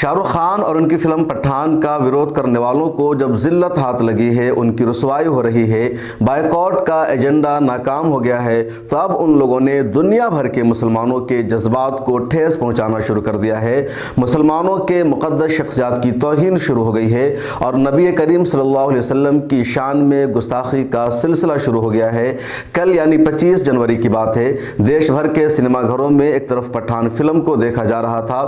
शाहरुख खान और उनकी फिल्म पठान का विरोध करने वालों को जब जिल्लत हाथ लगी है, उनकी रुसवाई हो रही है, बायकॉट का एजेंडा नाकाम हो गया है, तो अब उन लोगों ने दुनिया भर के मुसलमानों के जज्बात को ठेस पहुंचाना शुरू कर दिया है। मुसलमानों के मुक़द्दस शख्सियात की तौहीन शुरू हो गई है और नबी करीम सल्लल्लाहु अलैहि वसल्लम की शान में गुस्ताखी का सिलसिला शुरू हो गया है। कल यानी 25 जनवरी की बात है, देश भर के सिनेमाघरों में एक तरफ पठान फिल्म को देखा जा रहा था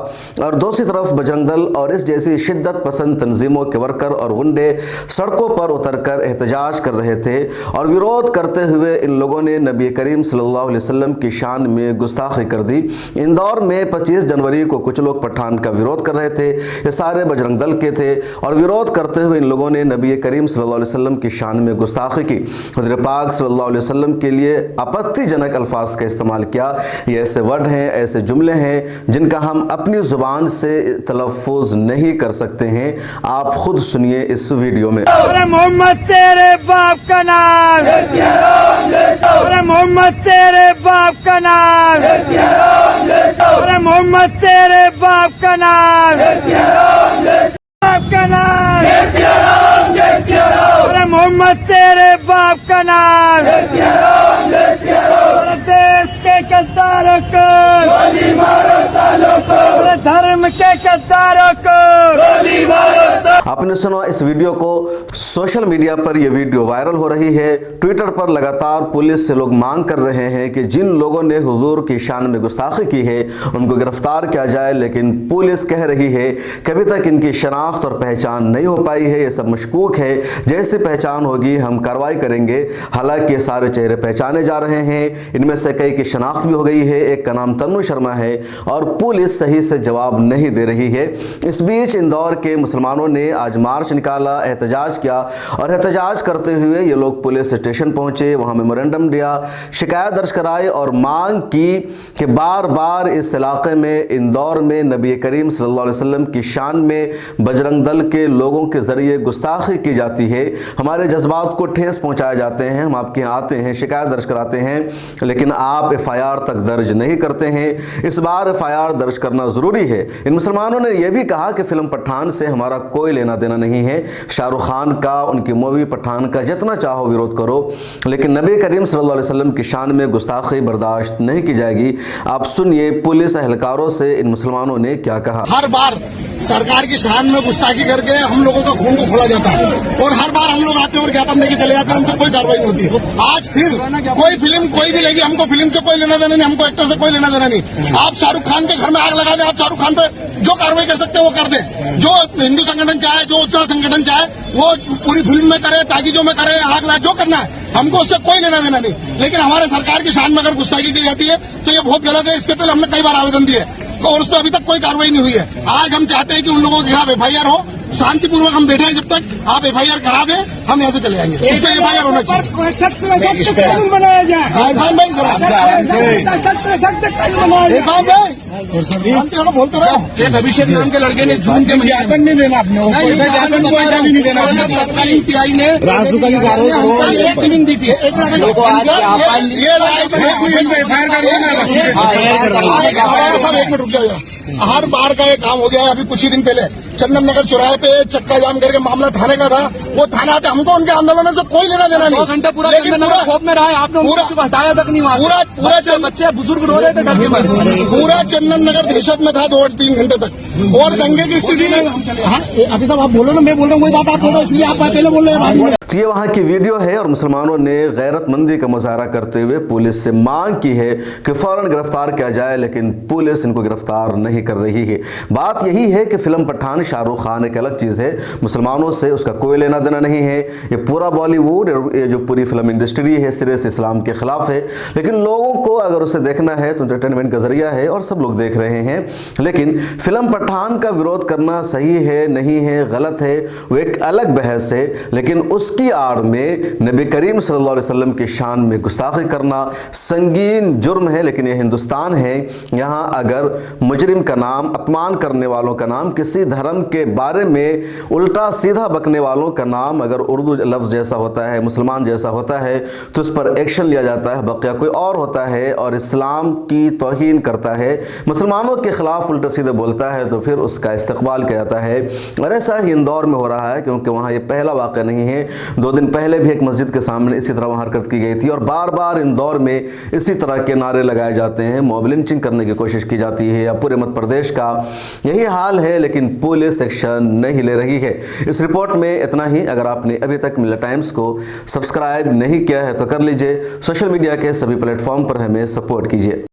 और दूसरी तरफ बजरंग दल और इस जैसी शिद्दत पसंद तंजीमों के वर्कर और गुंडे सड़कों पर उतरकर एहतजाज कर रहे थे और विरोध करते हुए इन लोगों ने नबी करीम सल्लल्लाहु अलैहि वसल्लम की शान में गुस्ताखी कर दी। इंदौर में 25 जनवरी को कुछ लोग पठान का विरोध कर रहे थे, ये सारे बजरंग दल के थे और विरोध करते हुए इन लोगों ने नबी करीम सल्लल्लाहु अलैहि वसल्लम की शान में गुस्ताखी की। हुज़ूर पाक सल्लल्लाहु अलैहि वसल्लम के लिए आपत्तिजनक अल्फाज का इस्तेमाल किया। ये ऐसे वर्ड हैं, ऐसे जुमले हैं जिनका हम अपनी जुबान से तलफ़ुज़ नहीं कर सकते हैं। आप खुद सुनिए इस वीडियो में। अरे मोहम्मद तेरे बाप का नाम, अरे मोहम्मद तेरे बाप का नाम, अरे मोहम्मद तेरे बाप का नाम, बाप का नाम, अरे मोहम्मद तेरे बाप का नाम, अरे देश के गद्दारों को, अरे धर्म के गद्दारों को। आपने सुना इस वीडियो को, सोशल मीडिया पर यह वीडियो वायरल हो रही है। ट्विटर पर लगातार पुलिस से लोग मांग कर रहे हैं कि जिन लोगों ने हुजूर की शान में गुस्ताखी की है उनको गिरफ्तार किया जाए, लेकिन पुलिस कह रही है कि अभी तक इनकी शनाख्त और पहचान नहीं हो पाई है, ये सब मशकूक है, जैसे पहचान होगी हम कार्रवाई करेंगे। हालांकि सारे चेहरे पहचाने जा रहे हैं, इनमें से कई की शनाख्त भी हो गई है, एक का नाम तन्नू शर्मा है और पुलिस सही से जवाब नहीं दे रही है। इस बीच इंदौर के मुसलमानों ने आज मार्च निकाला, एहतजाज किया और एहतजाज करते हुए ये लोग पुलिस स्टेशन पहुंचे, वहां मेमोरेंडम दिया, शिकायत दर्ज कराई और मांग की कि बार बार इस इलाके में इंदौर में नबी करीम सल्लल्लाहु अलैहि वसल्लम की शान में बजरंग दल के लोगों के जरिए गुस्ताखी की जाती है, हमारे जज्बात को ठेस पहुंचाए जाते हैं, हम आपके यहाँ आते हैं, शिकायत दर्ज कराते हैं, लेकिन आप FIR तक दर्ज नहीं करते हैं। इस बार FIR दर्ज करना जरूरी है। इन मुसलमानों ने यह भी कहा कि फिल्म पठान से हमारा कोई लेना देना नहीं है, शाहरुख खान का, उनकी मूवी पठान का जितना चाहो विरोध करो, लेकिन नबी करीम सल्लल्लाहु अलैहि वसल्लम की शान में गुस्ताखी बर्दाश्त नहीं की जाएगी। आप सुनिए पुलिस एहलकारों से इन मुसलमानों ने क्या कहा। हर बार सरकार की शान में गुस्ताखी करके हम लोगों का खून को खोला जाता है और हर बार हम लोग आते हैं और ज्ञापन देके चले जाते हैं, उनको कोई कार्रवाई नहीं होती है। आज फिर कोई फिल्म कोई भी लेगी, हमको फिल्म से कोई लेना देना नहीं, हमको एक्टर से कोई लेना देना नहीं। आप शाहरुख खान के घर में आग लगा दें, आप शाहरुख खान पे जो कार्रवाई कर सकते हैं वो कर दें, जो हिंदू संगठन चाहे, जो उत्तर संगठन चाहे वो पूरी फिल्म में करे, ताकीजों में करे, आग लगा, जो करना है, हमको उससे कोई लेना देना नहीं। लेकिन हमारे सरकार की शान में अगर गुस्ताखी की जाती है तो ये बहुत गलत है। इसके पहले हमने कई बार आवेदन दिए और उस पर अभी तक कोई कार्रवाई नहीं हुई है। आज हम चाहते हैं कि उन लोगों के खिलाफ FIR हो, शांतिपूर्वक हम बैठे हैं, जब तक आप FIR करा दें हम यहाँ से चले जाएंगे। उस पर FIR होना चाहिए। बोलते रहो, अभिषेक नाम के लड़के ने जून के ज्ञापन नहीं देना, अपने नहीं देना, तत्कालीन PI ने फिल्म दी थी। सब 1 मिनट रुक जाइए। हर बार का ये काम हो गया है। अभी कुछ ही दिन पहले चंदन नगर चौराहे पे चक्का जाम करके मामला थाने का था, वो थाना आते, हमको उनके आंदोलन से कोई लेना देना नहीं। 2 घंटे पूरा चंदन नगर खौफ में रहा है, आपने उनको हटाया तक नहीं। पूरा बच्चे बुजुर्ग रो रहे थे डर के मारे। पूरा चंदन नगर दहशत में था 2-3 घंटे तक और दंगे की स्थिति। अभी तक आप बोलो ना, मैं बोल रहा हूँ, वही बात आप बोल रहे हो, इसलिए आप पहले बोल रहे हैं। तो ये वहाँ की वीडियो है और मुसलमानों ने गैरतमंदी का मुजाहरा करते हुए पुलिस से मांग की है कि फौरन गिरफ्तार किया जाए, लेकिन पुलिस इनको गिरफ्तार नहीं कर रही है। बात यही है कि फिल्म पठान शाहरुख खान एक अलग चीज़ है, मुसलमानों से उसका कोई लेना देना नहीं है। ये पूरा बॉलीवुड, ये जो पूरी फिल्म इंडस्ट्री है सिरे से इस्लाम के खिलाफ है, लेकिन लोगों को अगर उसे देखना है तो एंटरटेनमेंट का जरिया है और सब लोग देख रहे हैं। लेकिन फिल्म पठान का विरोध करना सही है नहीं है, गलत है, वो एक अलग बहस है, लेकिन उसकी उसकी आड़ में नबी करीम सल्लल्लाहु अलैहि वसल्लम की शान में गुस्ताखी करना संगीन जुर्म है। लेकिन ये हिंदुस्तान है, यहाँ अगर मुजरिम का नाम, अपमान करने वालों का नाम, किसी धर्म के बारे में उल्टा सीधा बकने वालों का नाम अगर उर्दू लफ्ज़ जैसा होता है, मुसलमान जैसा होता है, तो उस पर एक्शन लिया जाता है। बकिया कोई और होता है और इस्लाम की तौहीन करता है, मुसलमानों के खिलाफ उल्टा सीधे बोलता है, तो फिर उसका इस्तकबाल किया जाता है। और ऐसा ही इंदौर में हो रहा है, क्योंकि वहाँ ये पहला वाक़या नहीं है। 2 दिन पहले भी एक मस्जिद के सामने इसी तरह वहाँ हरकत की गई थी और बार बार इंदौर में इसी तरह के नारे लगाए जाते हैं, मॉब लिंचिंग करने की कोशिश की जाती है। या पूरे मध्य प्रदेश का यही हाल है, लेकिन पुलिस एक्शन नहीं ले रही है। इस रिपोर्ट में इतना ही। अगर आपने अभी तक मिला टाइम्स को सब्सक्राइब नहीं किया है तो कर लीजिए। सोशल मीडिया के सभी प्लेटफॉर्म पर हमें सपोर्ट कीजिए।